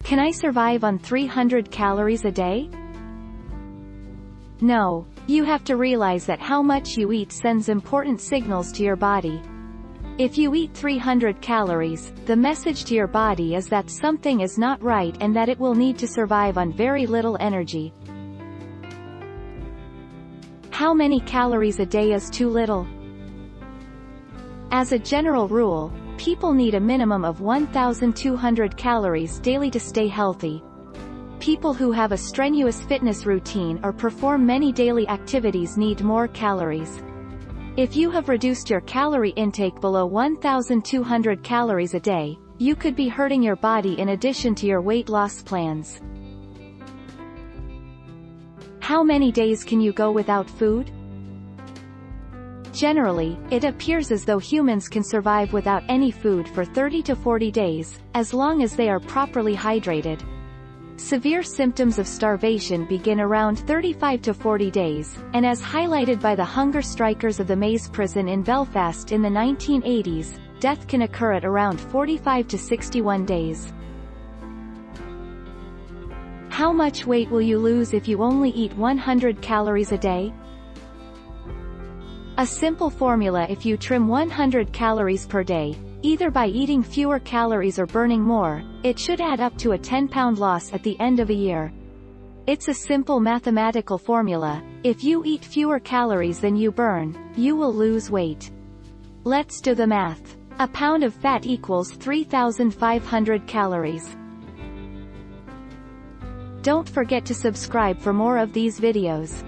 Can I survive on 300 calories a day? No. You have to realize that how much you eat sends important signals to your body. If you eat 300 calories, the message to your body is that something is not right and that it will need to survive on very little energy. How many calories a day is too little? As a general rule, people need a minimum of 1,200 calories daily to stay healthy. People who have a strenuous fitness routine or perform many daily activities need more calories. If you have reduced your calorie intake below 1,200 calories a day, you could be hurting your body in addition to your weight loss plans. How many days can you go without food? Generally, it appears as though humans can survive without any food for 30 to 40 days, as long as they are properly hydrated. Severe symptoms of starvation begin around 35 to 40 days, and as highlighted by the hunger strikers of the Maze prison in Belfast in the 1980s, death can occur at around 45 to 61 days. How much weight will you lose if you only eat 100 calories a day? A simple formula: if you trim 100 calories per day, either by eating fewer calories or burning more, it should add up to a 10-pound loss at the end of a year. It's a simple mathematical formula: if you eat fewer calories than you burn, you will lose weight. Let's do the math. A pound of fat equals 3,500 calories. Don't forget to subscribe for more of these videos.